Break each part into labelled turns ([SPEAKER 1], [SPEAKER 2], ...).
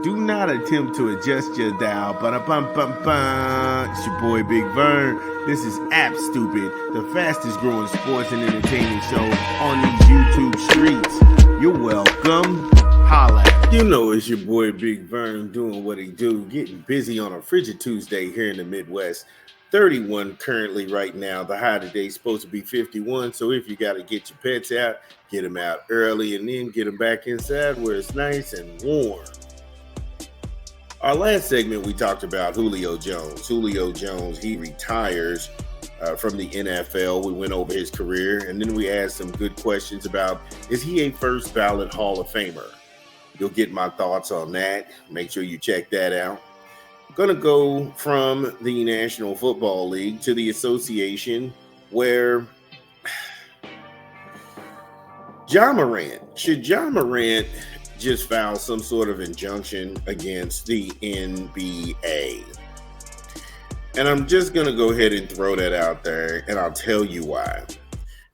[SPEAKER 1] Do not attempt to adjust your dial. Ba-da-bum-bum-bum. It's your boy Big Vern. This is App Stupid, the fastest growing sports and entertainment show on these YouTube streets. You're welcome. Holla. You know it's your boy Big Vern doing what he do, getting busy on a frigid Tuesday here in the Midwest. 31 currently right now. The high today is supposed to be 51. So if you got to get your pets out, get them out early and then get them back inside where it's nice and warm. Our last segment, we talked about Julio Jones. Julio Jones, he retires from the NFL. We went over his career, and then we asked some good questions about, is he a first ballot Hall of Famer? You'll get my thoughts on that. Make sure you check that out. I'm going to go from the National Football League to the association where Morant. Should Morant just file some sort of injunction against the NBA? And I'm just going to go ahead and throw that out there, and I'll tell you why.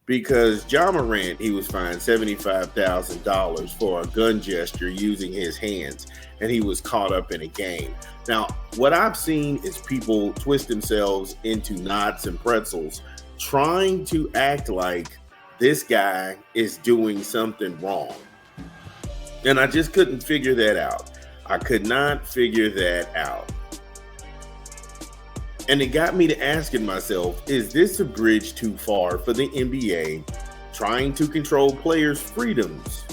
[SPEAKER 1] Because Morant, he was fined $75,000 for a gun gesture using his hands, and he was caught up in a game. Now, what I've seen is people twist themselves into knots and pretzels trying to act like this guy is doing something wrong. And I just couldn't figure that out. I could not figure that out. And it got me to asking myself, is this a bridge too far for the NBA trying to control players' freedoms?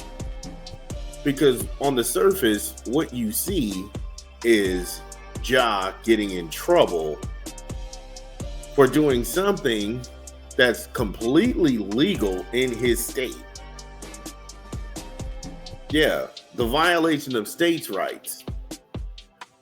[SPEAKER 1] Because on the surface, what you see is Ja getting in trouble for doing something that's completely legal in his state. Yeah, the violation of states' rights.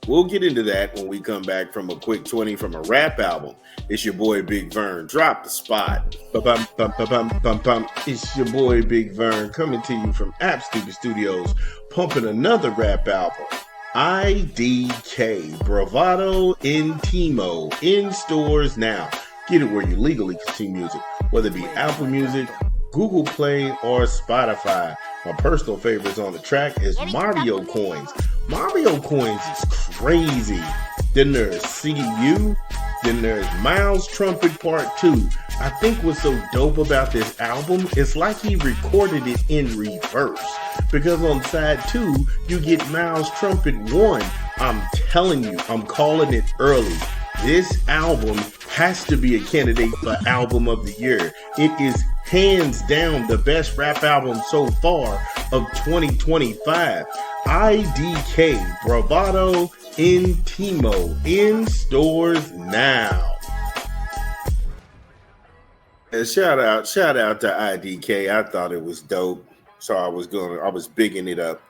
[SPEAKER 1] We'll get into that when we come back from a quick 20 from a rap album. It's your boy Big Vern. Drop the spot. Ba-bum-bum-bum-bum-bum. It's your boy Big Vern coming to you from App Stupid Studios, pumping another rap album. IDK, Bravado Intimo, in stores now. Get it where you legally consume music, whether it be Apple Music, Google Play, or Spotify. My personal favorites on the track is Mario Coins. Mario Coins is crazy. Then there's CU. Then there's Miles Trumpet Part 2. I think what's so dope about this album is like he recorded it in reverse. Because on side 2, you get Miles Trumpet 1. I'm telling you, I'm calling it early. This album has to be a candidate for Album of the Year. It is hands down the best rap album so far of 2025. IDK, Bravado Intimo, in stores now. And shout out to IDK. I thought it was dope, so I was bigging it up.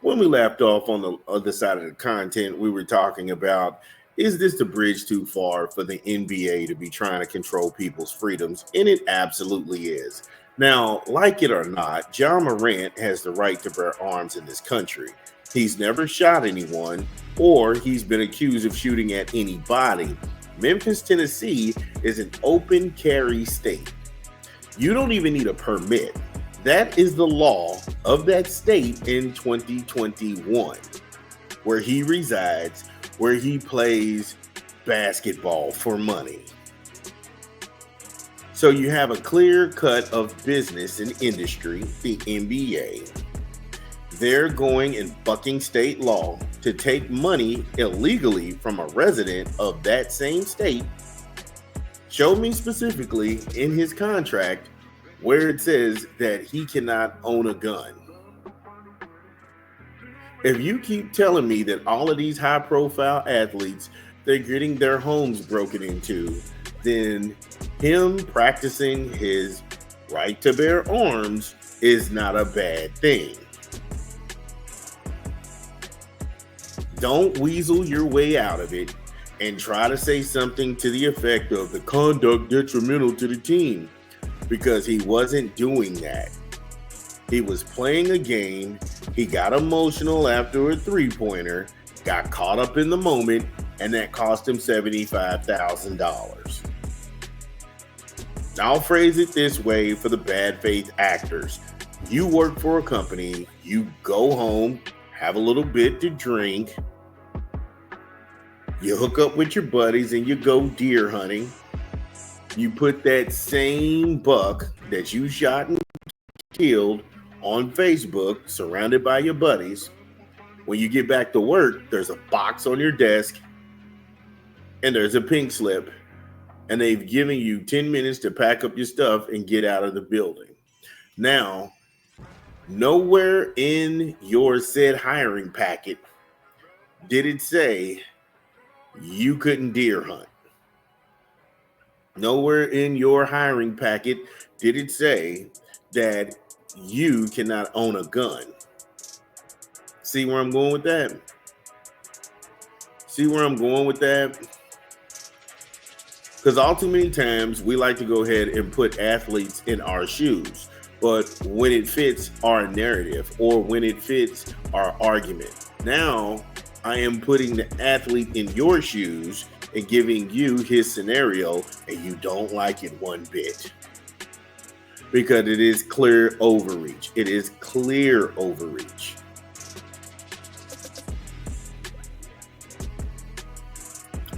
[SPEAKER 1] When we left off on the other side of the content, we were talking about, is this the bridge too far for the NBA to be trying to control people's freedoms? And it absolutely is. Now, like it or not, Morant has the right to bear arms in this country. He's never shot anyone, or he's been accused of shooting at anybody. Memphis, Tennessee is an open carry state. You don't even need a permit. That is the law of that state in 2021, where he resides, where he plays basketball for money. So you have a clear cut of business and industry, the NBA. They're going and bucking state law to take money illegally from a resident of that same state. Show me specifically in his contract where it says that he cannot own a gun. If you keep telling me that all of these high-profile athletes, they're getting their homes broken into, then him practicing his right to bear arms is not a bad thing. Don't weasel your way out of it and try to say something to the effect of the conduct detrimental to the team, because he wasn't doing that. He was playing a game. He got emotional after a three-pointer, got caught up in the moment, and that cost him $75,000. I'll phrase it this way for the bad faith actors. You work for a company, you go home, have a little bit to drink, you hook up with your buddies and you go deer hunting. You put that same buck that you shot and killed on Facebook, surrounded by your buddies. When you get back to work, there's a box on your desk and there's a pink slip, and they've given you 10 minutes to pack up your stuff and get out of the building. Now, nowhere in your said hiring packet did it say you couldn't deer hunt. Nowhere in your hiring packet did it say that you cannot own a gun. See where I'm going with that? See where I'm going with that? Because all too many times we like to go ahead and put athletes in our shoes. But when it fits our narrative or when it fits our argument, now I am putting the athlete in your shoes and giving you his scenario, and you don't like it one bit. Because it is clear overreach. It is clear overreach.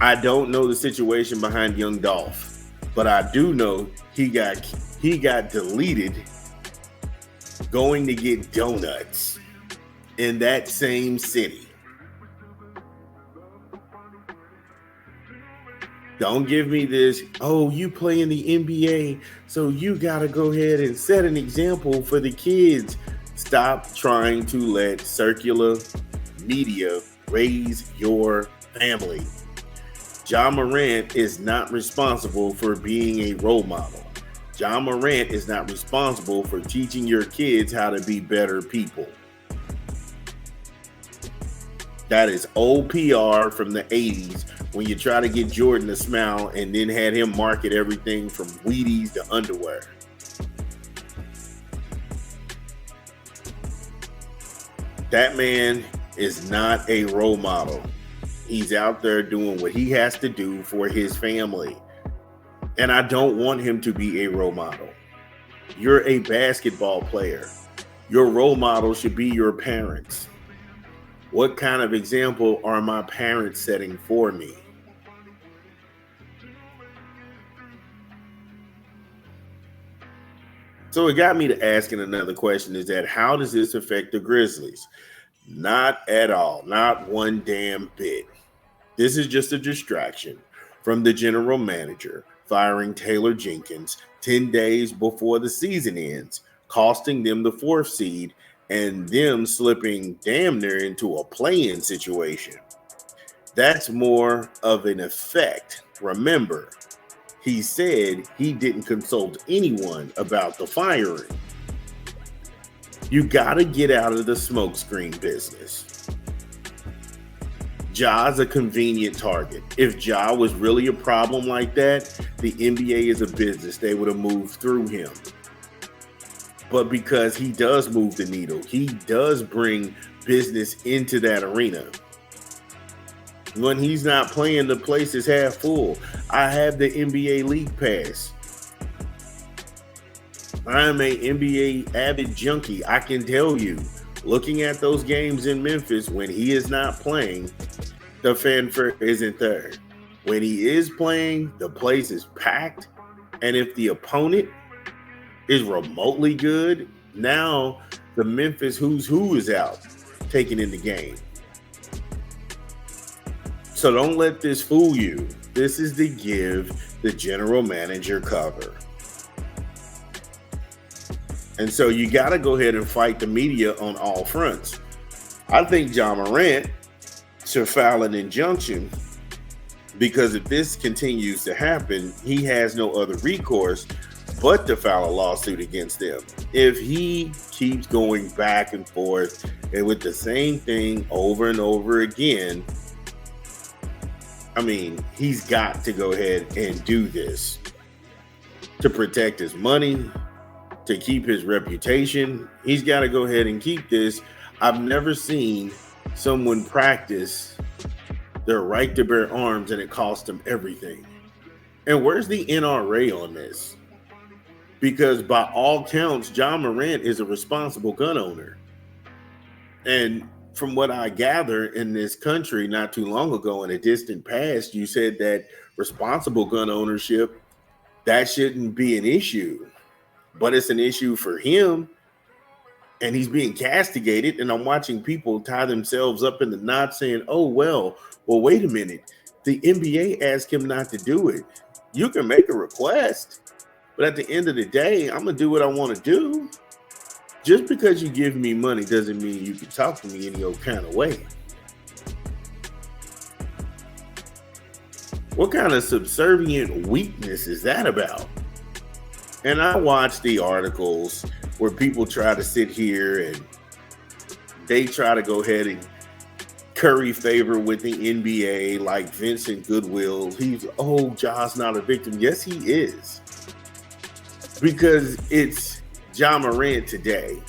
[SPEAKER 1] I don't know the situation behind young Dolph, but I do know he got deleted going to get donuts in that same city. Don't give me this, oh, you play in the NBA, so you got to go ahead and set an example for the kids. Stop trying to let circular media raise your family. Ja Morant is not responsible for being a role model. Ja Morant is not responsible for teaching your kids how to be better people. That is old PR from the 80s when you try to get Jordan to smile and then had him market everything from Wheaties to underwear. That man is not a role model. He's out there doing what he has to do for his family. And I don't want him to be a role model. You're a basketball player. Your role model should be your parents. What kind of example are my parents setting for me? So it got me to asking another question, is that how does this affect the Grizzlies? Not at all. Not one damn bit. This is just a distraction from the general manager firing Taylor Jenkins 10 days before the season ends, costing them the 4th seed and them slipping damn near into a play-in situation. That's more of an effect. Remember, he said he didn't consult anyone about the firing. You got to get out of the smokescreen business. Ja's a convenient target. If Ja was really a problem like that, the NBA is a business. They would have moved through him. But because he does move the needle, he does bring business into that arena. When he's not playing, the place is half full. I have the NBA League Pass. I'm an NBA avid junkie. I can tell you, looking at those games in Memphis, when he is not playing, the fanfare isn't there. When he is playing, the place is packed. And if the opponent is remotely good, now the Memphis who's who is out taking in the game. So don't let this fool you. This is to give the general manager cover. And so you got to go ahead and fight the media on all fronts. I think Ja Morant should file an injunction, because if this continues to happen, he has no other recourse but to file a lawsuit against them. If he keeps going back and forth and with the same thing over and over again, I mean, he's got to go ahead and do this to protect his money, to keep his reputation. He's got to go ahead and keep this. I've never seen someone practice their right to bear arms and it cost them everything. And where's the NRA on this? Because by all counts, Ja Morant is a responsible gun owner. And from what I gather in this country not too long ago in a distant past, you said that responsible gun ownership, that shouldn't be an issue, but it's an issue for him and he's being castigated. And I'm watching people tie themselves up in the knot saying, oh, well, wait a minute. The NBA asked him not to do it. You can make a request, but at the end of the day, I'm going to do what I want to do. Just because you give me money doesn't mean you can talk to me any old kind of way. What kind of subservient weakness is that about? And I watch the articles where people try to sit here and they try to go ahead and curry favor with the NBA, like Vincent Goodwill. Ja's not a victim. Yes, he is. Because it's Ja Morant today.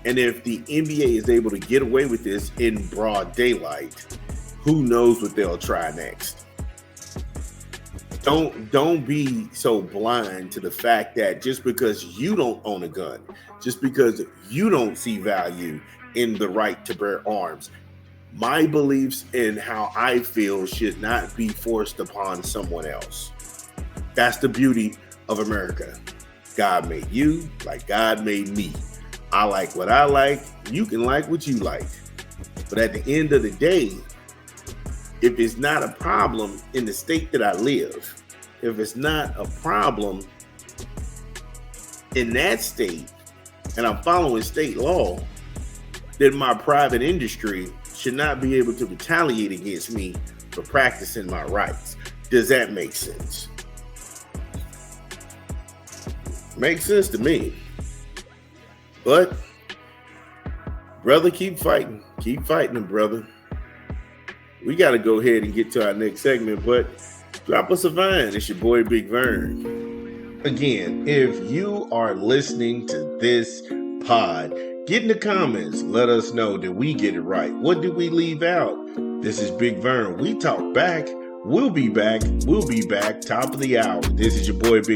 [SPEAKER 1] And if the NBA is able to get away with this in broad daylight, who knows what they'll try next? Don't be so blind to the fact that just because you don't own a gun, just because you don't see value in the right to bear arms, my beliefs and how I feel should not be forced upon someone else. That's the beauty of America. God made you like God made me. I like what I like. You can like what you like. But at the end of the day, if it's not a problem in the state that I live, if it's not a problem in that state, and I'm following state law, then my private industry should not be able to retaliate against me for practicing my rights. Does that make sense? Makes sense to me. But, brother, keep fighting. Keep fighting, brother. We got to go ahead and get to our next segment, but drop us a vine. It's your boy, Big Vern. Again, if you are listening to this pod, get in the comments. Let us know that we get it right. What did we leave out? This is Big Vern. We talk back. We'll be back. Top of the hour. This is your boy, Big